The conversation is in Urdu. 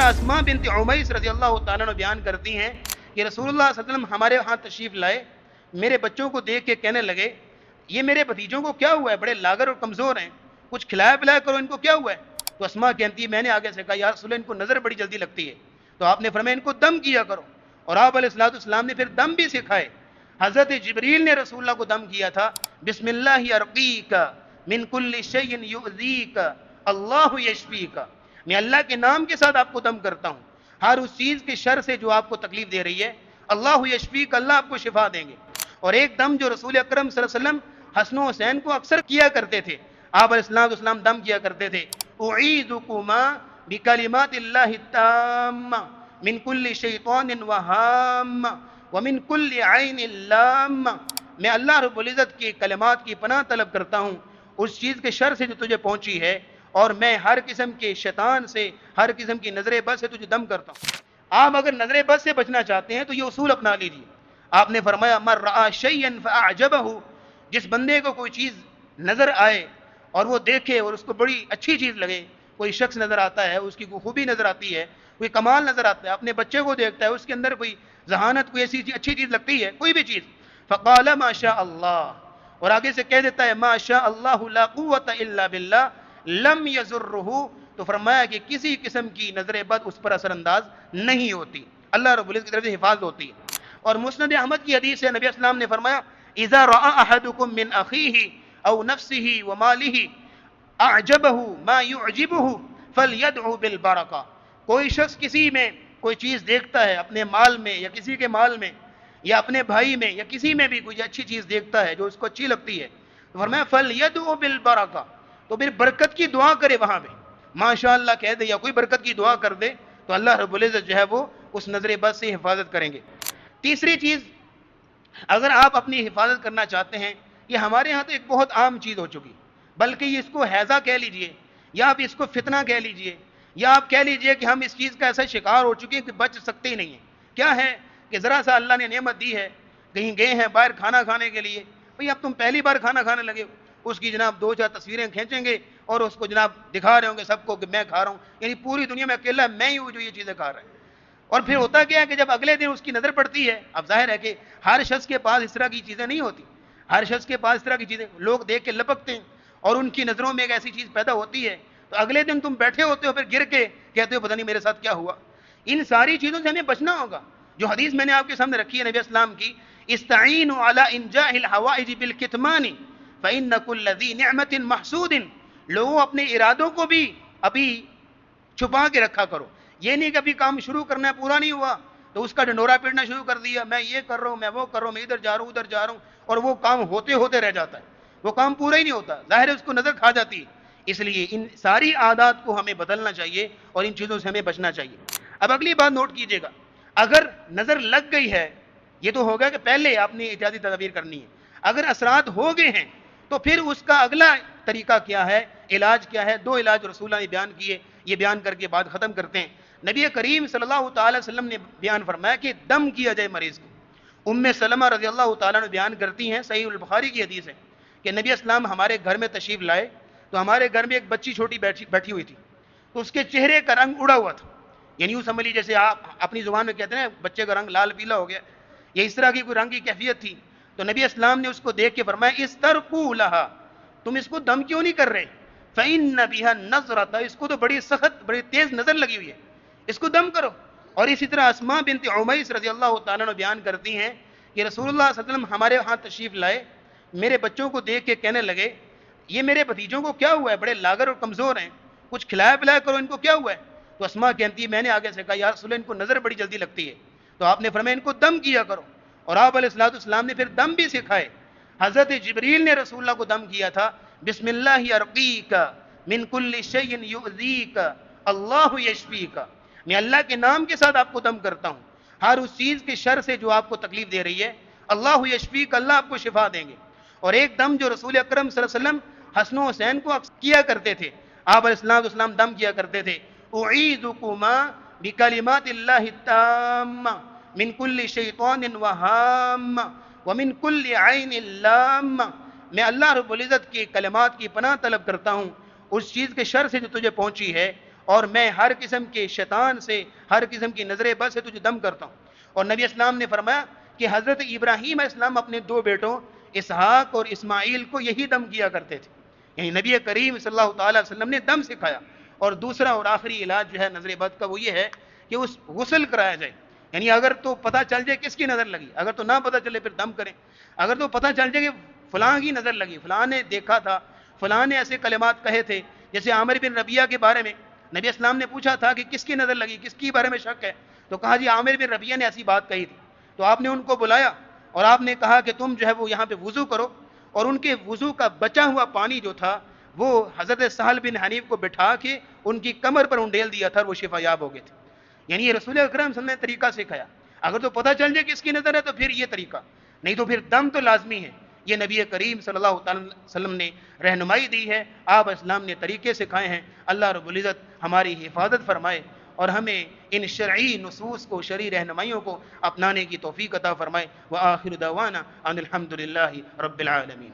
اسماء بنت عمیس رضی اللہ تعالیٰ عنہ بیان کرتی ہیں کہ رسول اللہ صلی اللہ علیہ وسلم ہمارے ہاں تشریف لائے، میرے بچوں کو دیکھ کے کہنے لگے یہ میرے بھتیجوں کو کیا ہوا ہے، بڑے لاغر اور کمزور ہیں، کچھ کھلایا پلایا کرو، ان کو کیا ہوا ہے؟ تو اسماء کہتی ہے میں نے آگے سے کہا یا رسول اللہ ان کو نظر بڑی جلدی لگتی ہے، تو آپ نے فرمایا ان کو دم کیا کرو، اور آپ علیہ الصلوۃ والسلام نے پھر دم بھی سکھائے۔ حضرت جبریل نے رسول اللہ کو دم کیا تھا، بسم اللہ ارقیک من کل شیء یؤذیک اللہ یشفیک، میں اللہ کے نام کے ساتھ آپ کو دم کرتا ہوں، ہر اس چیز کے شر سے جو آپ کو تکلیف دے رہی ہے، اللہ یشفیک، اللہ آپ کو شفا دیں گے۔ اور ایک دم جو رسول اکرم صلی اللہ علیہ وسلم حسن و حسین کو اکثر کیا کرتے تھے، آپ علیہ السلام دم کیا کرتے تھے، اعیذکما بکلمات اللہ التامہ من کل شیطان وہام ومن کل عین لامہ، میں اللہ رب العزت کی کلمات کی پناہ طلب کرتا ہوں اس چیز کے شر سے جو تجھے پہنچی ہے، اور میں ہر قسم کے شیطان سے، ہر قسم کی نظر بد سے تجھے دم کرتا ہوں۔ آپ اگر نظر بد سے بچنا چاہتے ہیں تو یہ اصول اپنا لیجیے۔ آپ نے فرمایا من رأى شيئا فأعجبه، جس بندے کو کوئی چیز نظر آئے اور وہ دیکھے اور اس کو بڑی اچھی چیز لگے، کوئی شخص نظر آتا ہے، اس کی کوئی خوبی نظر آتی ہے، کوئی کمال نظر آتا ہے، اپنے بچے کو دیکھتا ہے، اس کے اندر کوئی ذہانت، کوئی ایسی اچھی چیز لگتی ہے، کوئی بھی چیز، فقال ما شاء اللہ، اور آگے سے کہہ دیتا ہے ما شاء اللہ لا قوت الا باللہ لم یضرہ، تو فرمایا کہ کسی قسم کی نظر بد اس پر اثر انداز نہیں ہوتی، اللہ رب العزت کی طرف سے حفاظت ہوتی ہے۔ اور مسند احمد کی حدیث ہے، نبی اسلام نے فرمایا اذا رأى احدکم من اخیہ او نفسہ ومالہ اعجبہ ما یعجبہ فلیدعو بالبرکہ، کوئی شخص کسی میں کوئی چیز دیکھتا ہے، اپنے مال میں یا کسی کے مال میں یا اپنے بھائی میں یا کسی میں بھی کوئی اچھی چیز دیکھتا ہے جو اس کو اچھی لگتی ہے، تو فرمایا فلیدعو بالبرکہ، تو پھر برکت کی دعا کرے، وہاں پہ ماشاء اللہ کہہ دے یا کوئی برکت کی دعا کر دے، تو اللہ رب العزت جو ہے وہ اس نظر بد سے حفاظت کریں گے۔ تیسری چیز، اگر آپ اپنی حفاظت کرنا چاہتے ہیں، یہ ہمارے ہاں تو ایک بہت عام چیز ہو چکی، بلکہ اس کو حیضہ کہہ لیجئے، یا آپ اس کو فتنہ کہہ لیجئے، یا آپ کہہ لیجئے کہ ہم اس چیز کا ایسا شکار ہو چکے ہیں کہ بچ سکتے ہی نہیں ہیں۔ کیا ہے کہ ذرا سا اللہ نے نعمت دی ہے، کہیں گئے ہیں باہر کھانا کھانے کے لیے، بھئی اب تم پہلی بار کھانا کھانے لگے ہو، اس کی جناب دو چار تصویریں کھینچیں گے اور اس کو جناب دکھا رہے ہوں گے سب کو کہ میں کھا رہا ہوں، یعنی پوری دنیا میں اکیلا میں ہی ہوں جو یہ چیزیں کھا رہا ہے۔ اور پھر ہوتا کیا ہے کہ جب اگلے دن اس کی نظر پڑتی ہے، اب ظاہر ہے کہ ہر شخص کے پاس اس طرح کی چیزیں نہیں ہوتی، ہر شخص کے پاس اس طرح کی چیزیں لوگ دیکھ کے لپکتے ہیں اور ان کی نظروں میں ایک ایسی چیز پیدا ہوتی ہے، تو اگلے دن تم بیٹھے ہوتے ہو، پھر گر کے کہتے ہو پتہ نہیں میرے ساتھ کیا ہوا۔ ان ساری چیزوں سے ہمیں بچنا ہوگا۔ جو حدیث میں نے آپ کے سامنے رکھی ہے نبی اسلام کی، استعینوا علی انجاء الحوائج بالکتمان فإن كل ذی نعمت محسود، لوگوں اپنے ارادوں کو بھی ابھی چھپا کے رکھا کرو، یہ نہیں کہ ابھی کام شروع کرنا ہے پورا نہیں ہوا تو اس کا ڈنڈورا پیٹنا شروع کر دیا، میں یہ کر رہا ہوں، میں وہ کر رہا ہوں، میں ادھر جا رہا ہوں ادھر جا رہا ہوں، اور وہ کام ہوتے ہوتے رہ جاتا ہے، وہ کام پورا ہی نہیں ہوتا، ظاہر ہے اس کو نظر کھا جاتی ہے۔ اس لیے ان ساری عادات کو ہمیں بدلنا چاہیے اور ان چیزوں سے ہمیں بچنا چاہیے۔ اب اگلی بات نوٹ کیجئے گا، اگر نظر لگ گئی ہے، یہ تو ہوگا کہ پہلے آپ نے احتیاطی تدابیر کرنی ہے، اگر اثرات ہو گئے ہیں تو پھر اس کا اگلا طریقہ کیا ہے، علاج کیا ہے؟ دو علاج رسول اللہ نے بیان کیے، یہ بیان کر کے بات ختم کرتے ہیں۔ نبی کریم صلی اللہ تعالی وسلم نے بیان فرمایا کہ دم کیا جائے مریض کو۔ ام سلمہ رضی اللہ تعالیٰ نے بیان کرتی ہیں، صحیح البخاری کی حدیث ہے کہ نبی اسلام ہمارے گھر میں تشریف لائے تو ہمارے گھر میں ایک بچی چھوٹی بیٹھی ہوئی تھی، تو اس کے چہرے کا رنگ اڑا ہوا تھا، یعنی یوں سمجھ لیجیے جیسے آپ اپنی زبان میں کہتے ہیں بچے کا رنگ لال پیلا ہو گیا، یہ اس طرح کی کوئی رنگ کی کیفیت تھی۔ تو نبی اسلام نے اس کو دیکھ کے فرمایا استرقوا لها، تم اس کو دم کیوں نہیں کر رہے؟ فإن بها النظرة، اس کو تو بڑی سخت بڑی تیز نظر لگی ہوئی ہے، اس کو دم کرو۔ اور اسی طرح اسماء بنت عمیس رضی اللہ تعالیٰ عنہ بیان کرتی ہیں کہ رسول اللہ صلی اللہ علیہ وسلم ہمارے ہاں تشریف لائے، میرے بچوں کو دیکھ کے کہنے لگے یہ میرے بھتیجوں کو کیا ہوا ہے، بڑے لاغر اور کمزور ہیں، کچھ کھلایا پلایا کرو، ان کو کیا ہوا ہے؟ تو اسماء کہتی ہے میں نے آگے سے کہا یا رسول اللہ ان کو نظر بڑی جلدی لگتی ہے، تو آپ نے فرمایا ان کو دم کیا کرو، اور آپ علیہ الصلوۃ والسلام نے پھر دم بھی سکھائے۔ حضرت جبریل نے رسول اللہ کو دم کیا تھا، بسم اللہ ارقیک من کل شیء یؤذیک اللہ یشفیک، میں اللہ کے نام کے ساتھ آپ کو دم کرتا ہوں، ہر اس چیز کے شر سے جو آپ کو تکلیف دے رہی ہے، اللہ یشفیک، اللہ آپ کو شفا دیں گے۔ اور ایک دم جو رسول اکرم صلی اللہ علیہ وسلم حسن و حسین کو کیا کرتے تھے، آپ علیہ السلام دم کیا کرتے تھے، اعیذکما بکلمات اللہ التامہ من کل شیطان وہام ومن کل عین لامہ، میں اللہ رب العزت کی کلمات کی پناہ طلب کرتا ہوں اس چیز کے شر سے جو تجھے پہنچی ہے، اور میں ہر قسم کے شیطان سے، ہر قسم کی نظر بد سے تجھے دم کرتا ہوں۔ اور نبی اسلام نے فرمایا کہ حضرت ابراہیم علیہ السلام اپنے دو بیٹوں اسحاق اور اسماعیل کو یہی دم کیا کرتے تھے، یعنی نبی کریم صلی اللہ تعالیٰ علیہ وسلم نے دم سکھایا۔ اور دوسرا اور آخری علاج جو ہے نظر بد کا وہ یہ ہے کہ اس غسل کرایا جائے، یعنی اگر تو پتہ چل جائے کس کی نظر لگی، اگر تو نہ پتہ چلے پھر دم کریں، اگر تو پتہ چل جائے کہ فلاں کی نظر لگی، فلاں نے دیکھا تھا، فلاں نے ایسے کلمات کہے تھے، جیسے عامر بن ربیعہ کے بارے میں نبی اسلام نے پوچھا تھا کہ کس کی نظر لگی، کس کی بارے میں شک ہے، تو کہا جی عامر بن ربیعہ نے ایسی بات کہی تھی۔ تو آپ نے ان کو بلایا اور آپ نے کہا کہ تم جو ہے وہ یہاں پہ وضو کرو، اور ان کے وضو کا بچا ہوا پانی جو تھا وہ حضرت سہل بن حنیف کو بٹھا کے ان کی کمر پر انڈیل دیا تھا اور وہ شفا یاب ہو گئے تھے۔ یعنی یہ رسول اکرم صلی اللہ علیہ وسلم نے طریقہ سکھایا، اگر تو پتہ چل جائے کس کی نظر ہے تو پھر یہ طریقہ، نہیں تو پھر دم تو لازمی ہے۔ یہ نبی کریم صلی اللہ تعالی وسلم نے رہنمائی دی ہے، آپ اسلام نے طریقے سکھائے ہیں۔ اللہ رب العزت ہماری حفاظت فرمائے اور ہمیں ان شرعی نصوص کو، شرعی رہنمائیوں کو اپنانے کی توفیق عطا فرمائے۔ وآخر دعوانا ان الحمد للہ رب العالمین۔